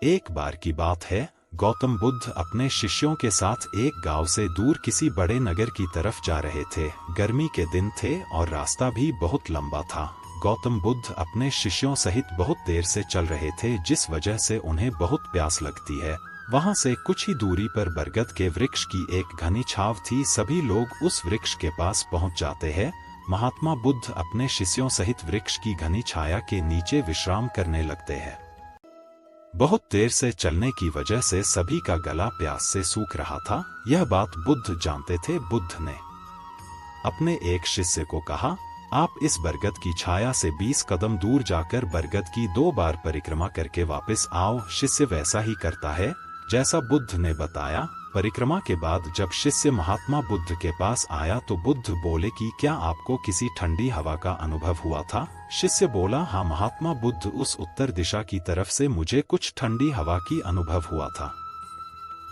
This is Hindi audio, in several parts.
एक बार की बात है, गौतम बुद्ध अपने शिष्यों के साथ एक गांव से दूर किसी बड़े नगर की तरफ जा रहे थे। गर्मी के दिन थे और रास्ता भी बहुत लंबा था। गौतम बुद्ध अपने शिष्यों सहित बहुत देर से चल रहे थे, जिस वजह से उन्हें बहुत प्यास लगती है। वहां से कुछ ही दूरी पर बरगद के वृक्ष की एक घनी छाव थी। सभी लोग उस वृक्ष के पास पहुंच जाते हैं। महात्मा बुद्ध अपने शिष्यों सहित वृक्ष की घनी छाया के नीचे विश्राम करने लगते हैं। बहुत देर से चलने की वजह से सभी का गला प्यास से सूख रहा था। यह बात बुद्ध जानते थे। बुद्ध ने अपने एक शिष्य को कहा, आप इस बरगद की छाया से 20 कदम दूर जाकर बरगद की 2 बार परिक्रमा करके वापस आओ। शिष्य वैसा ही करता है जैसा बुद्ध ने बताया। परिक्रमा के बाद जब शिष्य महात्मा बुद्ध के पास आया तो बुद्ध बोले कि क्या आपको किसी ठंडी हवा का अनुभव हुआ था? शिष्य बोला, हाँ महात्मा बुद्ध, उस उत्तर दिशा की तरफ से मुझे कुछ ठंडी हवा की अनुभव हुआ था।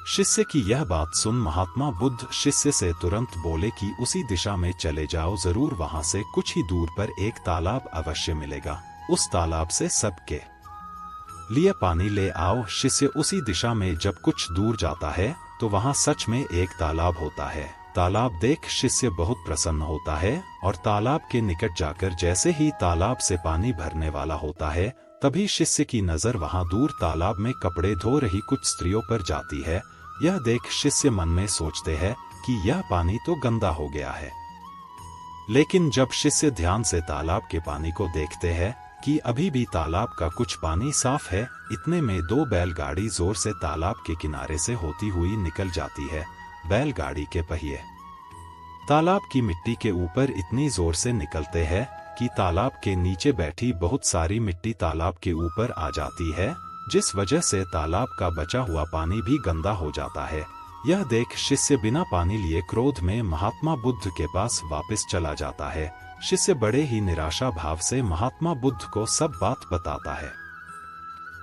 शिष्य की यह बात सुन महात्मा बुद्ध शिष्य से तुरंत बोले कि उसी दिशा में चले जाओ, जरूर वहां से कुछ ही दूर पर एक तालाब अवश्य मिलेगा। उस तालाब से सबके लिए पानी ले आओ। शिष्य उसी दिशा में जब कुछ दूर जाता है तो वहां सच में एक तालाब होता है। तालाब देख शिष्य बहुत प्रसन्न होता है और तालाब के निकट जाकर जैसे ही तालाब से पानी भरने वाला होता है, तभी शिष्य की नजर वहां दूर तालाब में कपड़े धो रही कुछ स्त्रियों पर जाती है। यह देख शिष्य मन में सोचते हैं कि यह पानी तो गंदा हो गया है। लेकिन जब शिष्य ध्यान से तालाब के पानी को देखते हैं कि अभी भी तालाब का कुछ पानी साफ है, इतने में 2 बैलगाड़ी जोर से तालाब के किनारे से होती हुई निकल जाती है। बैलगाड़ी के पहिए तालाब की मिट्टी के ऊपर इतनी जोर से निकलते हैं कि तालाब के नीचे बैठी बहुत सारी मिट्टी तालाब के ऊपर आ जाती है, जिस वजह से तालाब का बचा हुआ पानी भी गंदा हो जाता है। यह देख शिष्य बिना पानी लिए क्रोध में महात्मा बुद्ध के पास वापस चला जाता है। शिष्य बड़े ही निराशा भाव से महात्मा बुद्ध को सब बात बताता है।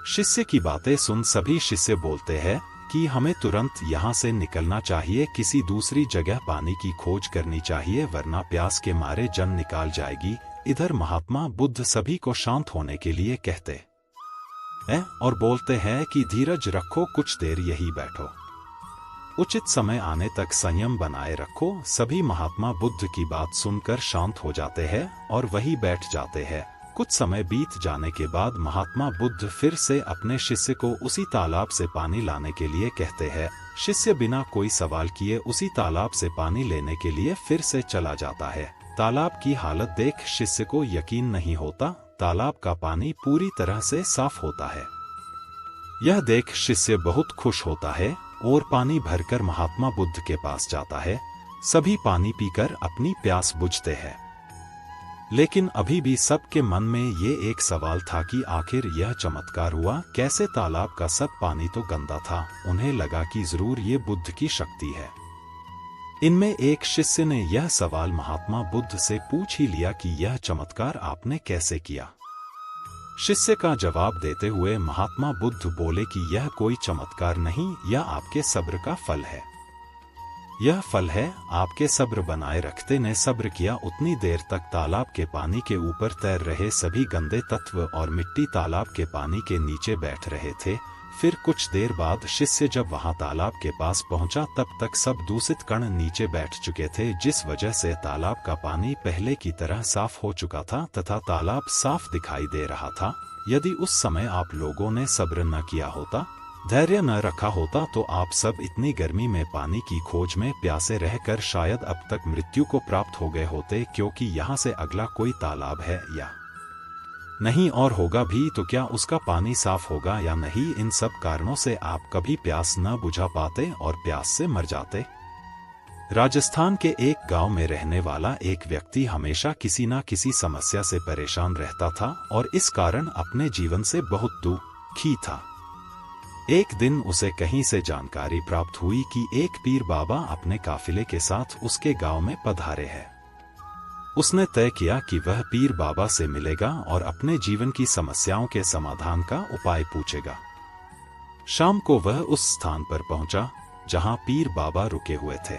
शिष्य की बातें सुन सभी शिष्य बोलते हैं कि हमें तुरंत यहाँ से निकलना चाहिए, किसी दूसरी जगह पानी की खोज करनी चाहिए, वरना प्यास के मारे जान निकाल जाएगी। इधर महात्मा बुद्ध सभी को शांत होने के लिए कहते हैं और बोलते हैं कि धीरज रखो, कुछ देर यही बैठो, उचित समय आने तक संयम बनाए रखो। सभी महात्मा बुद्ध की बात सुनकर शांत हो जाते हैं और वही बैठ जाते हैं। कुछ समय बीत जाने के बाद महात्मा बुद्ध फिर से अपने शिष्य को उसी तालाब से पानी लाने के लिए कहते हैं। शिष्य बिना कोई सवाल किए उसी तालाब से पानी लेने के लिए फिर से चला जाता है। तालाब की हालत देख शिष्य को यकीन नहीं होता। तालाब का पानी पूरी तरह से साफ होता है। यह देख शिष्य बहुत खुश होता है और पानी भरकर महात्मा बुद्ध के पास जाता है। सभी पानी पीकर अपनी प्यास बुझते हैं। लेकिन अभी भी सबके मन में ये एक सवाल था कि आखिर यह चमत्कार हुआ कैसे? तालाब का सब पानी तो गंदा था। उन्हें लगा कि जरूर ये बुद्ध की शक्ति है। इनमें एक शिष्य ने यह सवाल महात्मा बुद्ध से पूछ ही लिया कि यह चमत्कार आपने कैसे किया? शिष्य का जवाब देते हुए महात्मा बुद्ध बोले कि यह कोई चमत्कार नहीं, यह आपके सब्र का फल है। यह फल है आपके सब्र बनाए रखते ने सब्र किया। उतनी देर तक तालाब के पानी के ऊपर तैर रहे सभी गंदे तत्व और मिट्टी तालाब के पानी के नीचे बैठ रहे थे। फिर कुछ देर बाद शिष्य जब वहां तालाब के पास पहुंचा, तब तक सब दूषित कण नीचे बैठ चुके थे, जिस वजह से तालाब का पानी पहले की तरह साफ हो चुका था तथा तालाब साफ दिखाई दे रहा था। यदि उस समय आप लोगों ने सब्र न किया होता, धैर्य न रखा होता, तो आप सब इतनी गर्मी में पानी की खोज में प्यासे रहकर शायद अब तक मृत्यु को प्राप्त हो गए होते, क्योंकि यहाँ से अगला कोई तालाब है या नहीं, और होगा भी तो क्या उसका पानी साफ होगा या नहीं? इन सब कारणों से आप कभी प्यास न बुझा पाते और प्यास से मर जाते। राजस्थान के एक गांव में रहने वाला एक व्यक्ति हमेशा किसी न किसी समस्या से परेशान रहता था और इस कारण अपने जीवन से बहुत दुखी था। एक दिन उसे कहीं से जानकारी प्राप्त हुई कि एक पीर बाबा अपने काफिले के साथ उसके गांव में पधारे हैं। उसने तय किया कि वह पीर बाबा से मिलेगा और अपने जीवन की समस्याओं के समाधान का उपाय पूछेगा। शाम को वह उस स्थान पर पहुंचा जहां पीर बाबा रुके हुए थे।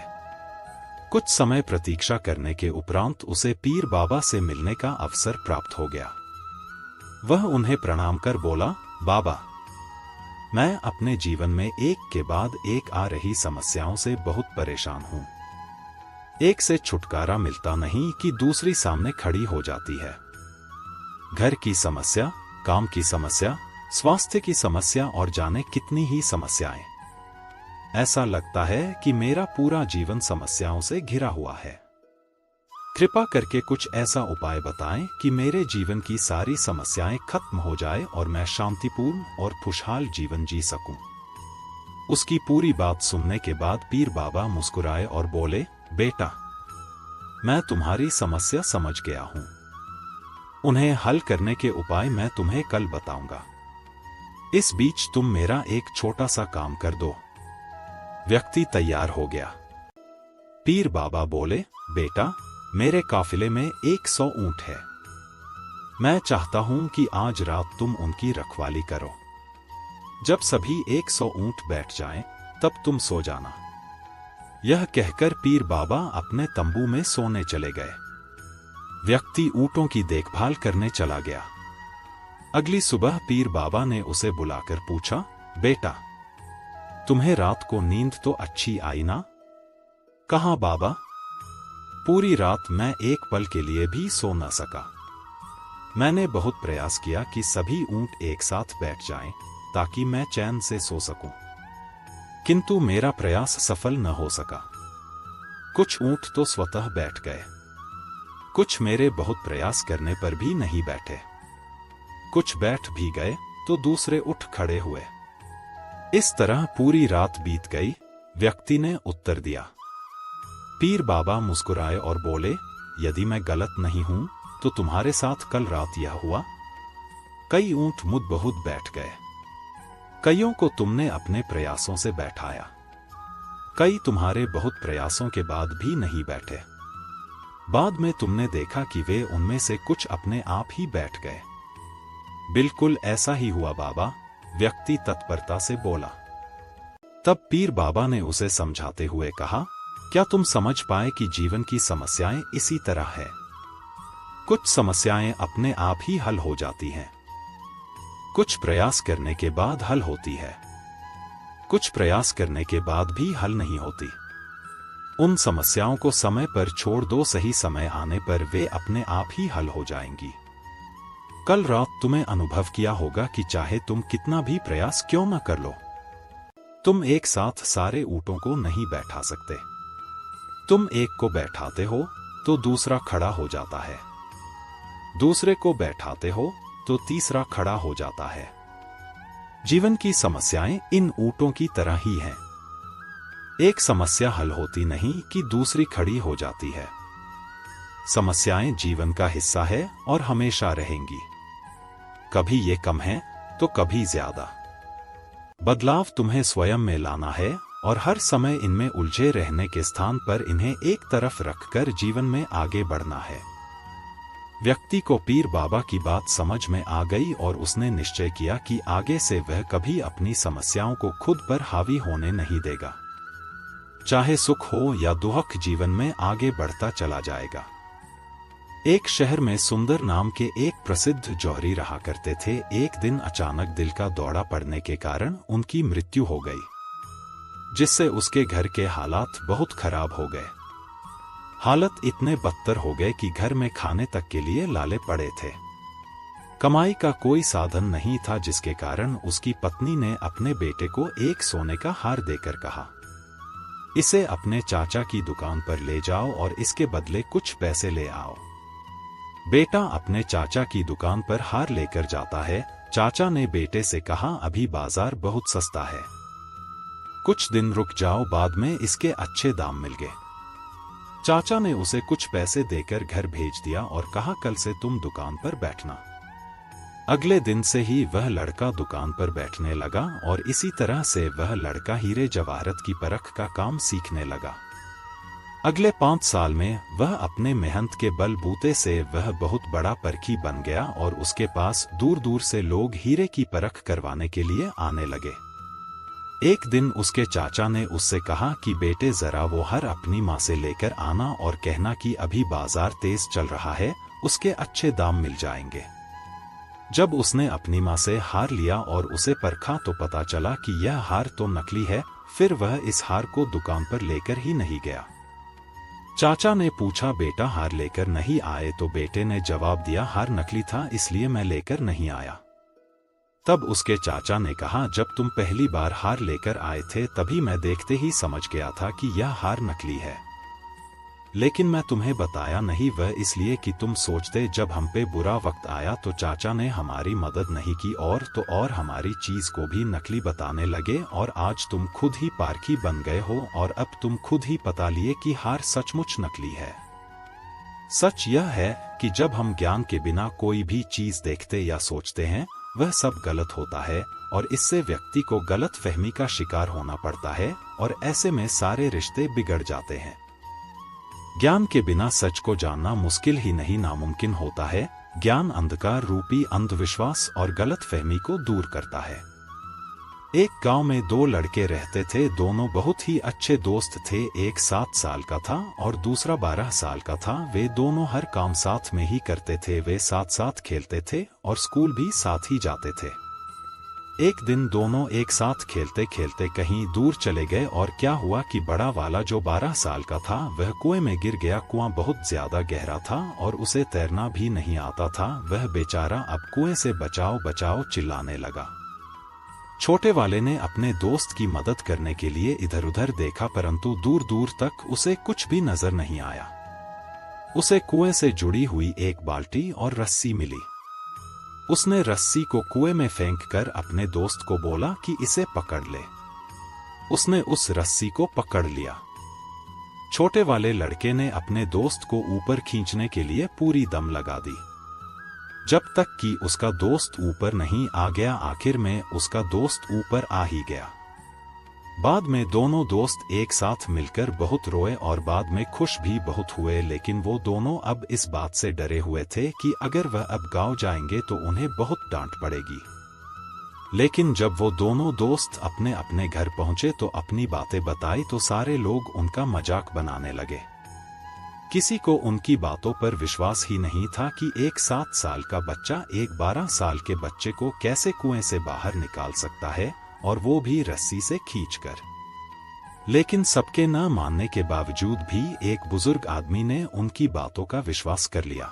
कुछ समय प्रतीक्षा करने के उपरांत उसे पीर बाबा से मिलने का अवसर प्राप्त हो गया। वह उन्हें प्रणाम कर बोला, बाबा, मैं अपने जीवन में एक के बाद एक आ रही समस्याओं से बहुत परेशान हूँ। एक से छुटकारा मिलता नहीं कि दूसरी सामने खड़ी हो जाती है। घर की समस्या, काम की समस्या, स्वास्थ्य की समस्या और जाने कितनी ही समस्याएं। ऐसा लगता है कि मेरा पूरा जीवन समस्याओं से घिरा हुआ है। कृपा करके कुछ ऐसा उपाय बताएं कि मेरे जीवन की सारी समस्याएं खत्म हो जाए और मैं शांतिपूर्ण और खुशहाल जीवन जी सकूं। उसकी पूरी बात सुनने के बाद पीर बाबा मुस्कुराए और बोले, बेटा, मैं तुम्हारी समस्या समझ गया हूं। उन्हें हल करने के उपाय मैं तुम्हें कल बताऊंगा। इस बीच तुम मेरा एक छोटा सा काम कर दो। व्यक्ति तैयार हो गया। पीर बाबा बोले, बेटा, मेरे काफिले में 100 ऊंट है। मैं चाहता हूं कि आज रात तुम उनकी रखवाली करो। जब सभी 100 ऊंट बैठ जाएं, तब तुम सो जाना। यह कहकर पीर बाबा अपने तंबू में सोने चले गए। व्यक्ति ऊंटों की देखभाल करने चला गया। अगली सुबह पीर बाबा ने उसे बुलाकर पूछा, बेटा, तुम्हें रात को नींद तो अच्छी आई ना? कहा बाबा, पूरी रात मैं एक पल के लिए भी सो न सका। मैंने बहुत प्रयास किया कि सभी ऊंट एक साथ बैठ जाएं, ताकि मैं चैन से सो सकूं। किंतु मेरा प्रयास सफल न हो सका। कुछ ऊंट तो स्वतः बैठ गए। कुछ मेरे बहुत प्रयास करने पर भी नहीं बैठे। कुछ बैठ भी गए तो दूसरे उठ खड़े हुए। इस तरह पूरी रात बीत गई। व्यक्ति ने उत्तर दिया। पीर बाबा मुस्कुराए और बोले, यदि मैं गलत नहीं हूं तो तुम्हारे साथ कल रात यह हुआ। कई ऊंट मुद बहुत बैठ गए। कईयों को तुमने अपने प्रयासों से बैठाया। कई तुम्हारे बहुत प्रयासों के बाद भी नहीं बैठे। बाद में तुमने देखा कि वे उनमें से कुछ अपने आप ही बैठ गए। बिल्कुल ऐसा ही हुआ बाबा, व्यक्ति तत्परता से बोला। तब पीर बाबा ने उसे समझाते हुए कहा, क्या तुम समझ पाए कि जीवन की समस्याएं इसी तरह है? कुछ समस्याएं अपने आप ही हल हो जाती हैं। कुछ प्रयास करने के बाद हल होती है। कुछ प्रयास करने के बाद भी हल नहीं होती। उन समस्याओं को समय पर छोड़ दो, सही समय आने पर वे अपने आप ही हल हो जाएंगी। कल रात तुम्हें अनुभव किया होगा कि चाहे तुम कितना भी प्रयास क्यों न कर लो, तुम एक साथ सारे ऊंटों को नहीं बैठा सकते। तुम एक को बैठाते हो तो दूसरा खड़ा हो जाता है। दूसरे को बैठाते हो तो तीसरा खड़ा हो जाता है। जीवन की समस्याएं इन ऊंटों की तरह ही हैं। एक समस्या हल होती नहीं कि दूसरी खड़ी हो जाती है। समस्याएं जीवन का हिस्सा है और हमेशा रहेंगी। कभी ये कम है तो कभी ज्यादा। बदलाव तुम्हें स्वयं में लाना है और हर समय इनमें उलझे रहने के स्थान पर इन्हें एक तरफ रखकर जीवन में आगे बढ़ना है। व्यक्ति को पीर बाबा की बात समझ में आ गई और उसने निश्चय किया कि आगे से वह कभी अपनी समस्याओं को खुद पर हावी होने नहीं देगा। चाहे सुख हो या दुख, जीवन में आगे बढ़ता चला जाएगा। एक शहर में सुंदर नाम के एक प्रसिद्ध जौहरी रहा करते थे। एक दिन अचानक दिल का दौरा पड़ने के कारण उनकी मृत्यु हो गई, जिससे उसके घर के हालात बहुत खराब हो गए। हालत इतने बदतर हो गए कि घर में खाने तक के लिए लाले पड़े थे। कमाई का कोई साधन नहीं था, जिसके कारण उसकी पत्नी ने अपने बेटे को एक सोने का हार देकर कहा, इसे अपने चाचा की दुकान पर ले जाओ और इसके बदले कुछ पैसे ले आओ। बेटा अपने चाचा की दुकान पर हार लेकर जाता है। चाचा ने बेटे से कहा, अभी बाजार बहुत सस्ता है, कुछ दिन रुक जाओ, बाद में इसके अच्छे दाम मिल गए। चाचा ने उसे कुछ पैसे देकर घर भेज दिया और कहा, कल से तुम दुकान पर बैठना। अगले दिन से ही वह लड़का दुकान पर बैठने लगा और इसी तरह से वह लड़का हीरे जवाहरत की परख का काम सीखने लगा। अगले 5 साल में वह अपने मेहनत के बलबूते से वह बहुत बड़ा परखी बन गया और उसके पास दूर दूर से लोग हीरे की परख करवाने के लिए आने लगे। एक दिन उसके चाचा ने उससे कहा कि बेटे जरा वो हार अपनी माँ से लेकर आना और कहना कि अभी बाजार तेज चल रहा है, उसके अच्छे दाम मिल जाएंगे। जब उसने अपनी माँ से हार लिया और उसे परखा तो पता चला कि यह हार तो नकली है। फिर वह इस हार को दुकान पर लेकर ही नहीं गया। चाचा ने पूछा, बेटा हार लेकर नहीं आए? तो बेटे ने जवाब दिया, हार नकली था इसलिए मैं लेकर नहीं आया। तब उसके चाचा ने कहा, जब तुम पहली बार हार लेकर आए थे तभी मैं देखते ही समझ गया था कि यह हार नकली है, लेकिन मैं तुम्हें बताया नहीं, वह इसलिए कि तुम सोचते जब हम पे बुरा वक्त आया तो चाचा ने हमारी मदद नहीं की और हमारी चीज को भी नकली बताने लगे, और आज तुम खुद ही पारखी बन गए हो और अब तुम खुद ही पता लिए कि हार सचमुच नकली है। सच यह है कि जब हम ज्ञान के बिना कोई भी चीज देखते या सोचते हैं वह सब गलत होता है और इससे व्यक्ति को गलत फहमी का शिकार होना पड़ता है और ऐसे में सारे रिश्ते बिगड़ जाते हैं। ज्ञान के बिना सच को जानना मुश्किल ही नहीं नामुमकिन होता है। ज्ञान अंधकार रूपी अंधविश्वास और गलत फहमी को दूर करता है। एक गांव में दो लड़के रहते थे, दोनों बहुत ही अच्छे दोस्त थे। एक 7 साल का था और दूसरा 12 साल का था। वे दोनों हर काम साथ में ही करते थे। वे साथ साथ खेलते थे और स्कूल भी साथ ही जाते थे। एक दिन दोनों एक साथ खेलते खेलते कहीं दूर चले गए और क्या हुआ कि बड़ा वाला जो 12 साल का था वह कुएं में गिर गया। कुआं बहुत ज्यादा गहरा था और उसे तैरना भी नहीं आता था। वह बेचारा अब कुएं से बचाओ बचाओ चिल्लाने लगा। छोटे वाले ने अपने दोस्त की मदद करने के लिए इधर उधर देखा, परंतु दूर दूर तक उसे कुछ भी नजर नहीं आया। उसे कुएं से जुड़ी हुई एक बाल्टी और रस्सी मिली। उसने रस्सी को कुएं में फेंक कर अपने दोस्त को बोला कि इसे पकड़ ले। उसने उस रस्सी को पकड़ लिया। छोटे वाले लड़के ने अपने दोस्त को ऊपर खींचने के लिए पूरी दम लगा दी, जब तक कि उसका दोस्त ऊपर नहीं आ गया। आखिर में उसका दोस्त ऊपर आ ही गया। बाद में दोनों दोस्त एक साथ मिलकर बहुत रोए और बाद में खुश भी बहुत हुए, लेकिन वो दोनों अब इस बात से डरे हुए थे कि अगर वह अब गांव जाएंगे तो उन्हें बहुत डांट पड़ेगी। लेकिन जब वो दोनों दोस्त अपने अपने घर पहुंचे तो अपनी बातें बताई तो सारे लोग उनका मजाक बनाने लगे। किसी को उनकी बातों पर विश्वास ही नहीं था कि एक 7 साल का बच्चा एक 12 साल के बच्चे को कैसे कुएं से बाहर निकाल सकता है, और वो भी रस्सी से खींचकर। लेकिन सबके न मानने के बावजूद भी एक बुजुर्ग आदमी ने उनकी बातों का विश्वास कर लिया।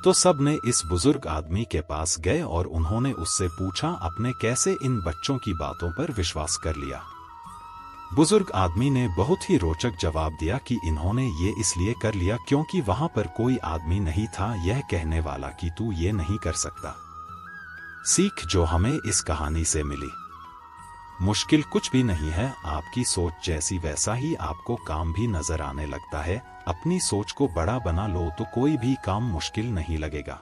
तो सब ने इस बुजुर्ग आदमी के पास गए और उन्होंने उससे पूछा, आपने कैसे इन बच्चों की बातों पर विश्वास कर लिया? बुजुर्ग आदमी ने बहुत ही रोचक जवाब दिया कि इन्होंने ये इसलिए कर लिया क्योंकि वहां पर कोई आदमी नहीं था यह कहने वाला कि तू ये नहीं कर सकता। सीख जो हमें इस कहानी से मिली, मुश्किल कुछ भी नहीं है। आपकी सोच जैसी वैसा ही आपको काम भी नजर आने लगता है। अपनी सोच को बड़ा बना लो तो कोई भी काम मुश्किल नहीं लगेगा।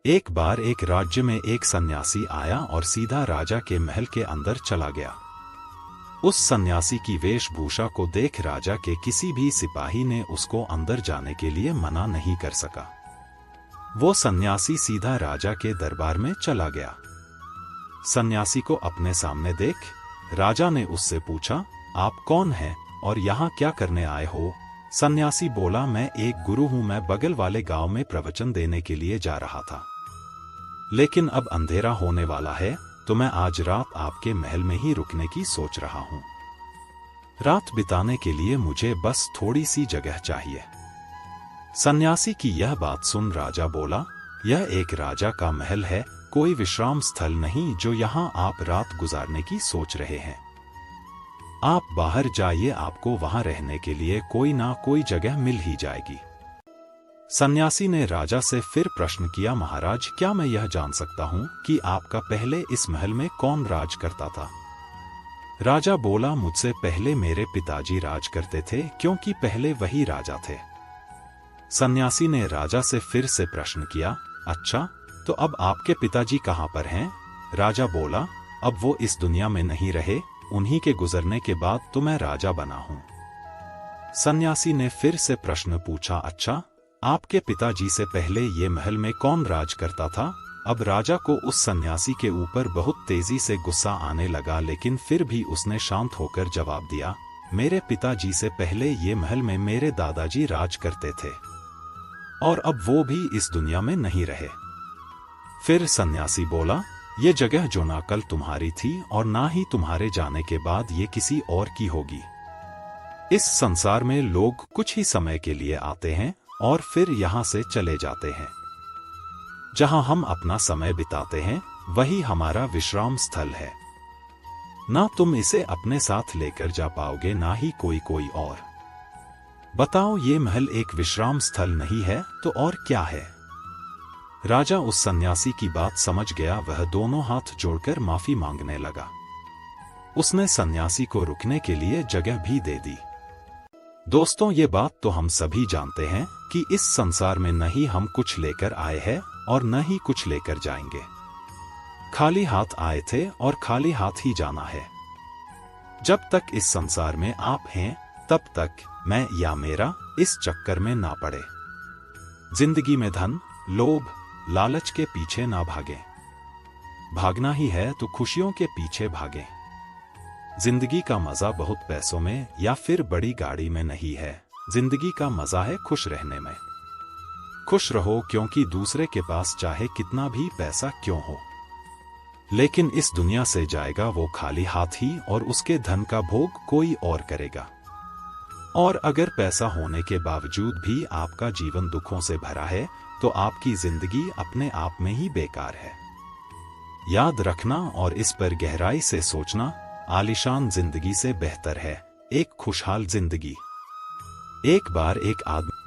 एक बार एक राज्य में एक सन्यासी आया और सीधा राजा के महल के अंदर चला गया। उस सन्यासी की वेशभूषा को देख राजा के किसी भी सिपाही ने उसको अंदर जाने के लिए मना नहीं कर सका। वो सन्यासी सीधा राजा के दरबार में चला गया। सन्यासी को अपने सामने देख राजा ने उससे पूछा, आप कौन हैं और यहाँ क्या करने आए हो? सन्यासी बोला, मैं एक गुरु हूँ, मैं बगल वाले गांव में प्रवचन देने के लिए जा रहा था, लेकिन अब अंधेरा होने वाला है तो मैं आज रात आपके महल में ही रुकने की सोच रहा हूँ। रात बिताने के लिए मुझे बस थोड़ी सी जगह चाहिए। सन्यासी की यह बात सुन राजा बोला, यह एक राजा का महल है, कोई विश्राम स्थल नहीं जो यहाँ आप रात गुजारने की सोच रहे हैं। आप बाहर जाइए, आपको वहां रहने के लिए कोई ना कोई जगह मिल ही जाएगी। सन्यासी ने राजा से फिर प्रश्न किया, महाराज क्या मैं यह जान सकता हूँ कि आपका पहले इस महल में कौन राज करता था? राजा बोला, मुझसे पहले मेरे पिताजी राज करते थे क्योंकि पहले वही राजा थे। सन्यासी ने राजा से फिर से प्रश्न किया, अच्छा तो अब आपके पिताजी कहाँ पर हैं? राजा बोला, अब वो इस दुनिया में नहीं रहे, उन्हीं के गुजरने के बाद तो मैं राजा बना हूँ। सन्यासी ने फिर से प्रश्न पूछा, अच्छा आपके पिताजी से पहले ये महल में कौन राज करता था? अब राजा को उस सन्यासी के ऊपर बहुत तेजी से गुस्सा आने लगा, लेकिन फिर भी उसने शांत होकर जवाब दिया, मेरे पिताजी से पहले ये महल में मेरे दादाजी राज करते थे और अब वो भी इस दुनिया में नहीं रहे। फिर सन्यासी बोला, ये जगह जो ना कल तुम्हारी थी और ना ही तुम्हारे जाने के बाद ये किसी और की होगी। इस संसार में लोग कुछ ही समय के लिए आते हैं और फिर यहाँ से चले जाते हैं। जहाँ हम अपना समय बिताते हैं वही हमारा विश्राम स्थल है। ना तुम इसे अपने साथ लेकर जा पाओगे ना ही कोई और। बताओ, ये महल एक विश्राम स्थल नहीं है तो और क्या है? राजा उस सन्यासी की बात समझ गया। वह दोनों हाथ जोड़कर माफी मांगने लगा। उसने सन्यासी को रुकने के लिए जगह भी दे दी। दोस्तों, ये बात तो हम सभी जानते हैं कि इस संसार में न ही हम कुछ लेकर आए हैं और न ही कुछ लेकर जाएंगे। खाली हाथ आए थे और खाली हाथ ही जाना है। जब तक इस संसार में आप हैं तब तक मैं या मेरा इस चक्कर में ना पड़े। जिंदगी में धन, लोभ, लालच के पीछे ना भागें। भागना ही है तो खुशियों के पीछे भागें। जिंदगी का मजा बहुत पैसों में या फिर बड़ी गाड़ी में नहीं है। जिंदगी का मजा है खुश रहने में। खुश रहो, क्योंकि दूसरे के पास चाहे कितना भी पैसा क्यों हो, लेकिन इस दुनिया से जाएगा वो खाली हाथ ही और उसके धन का भोग कोई और करेगा। और अगर पैसा होने के बावजूद भी आपका जीवन दुखों से भरा है तो आपकी जिंदगी अपने आप में ही बेकार है। याद रखना और इस पर गहराई से सोचना, आलीशान जिंदगी से बेहतर है एक खुशहाल जिंदगी। एक बार एक आदमी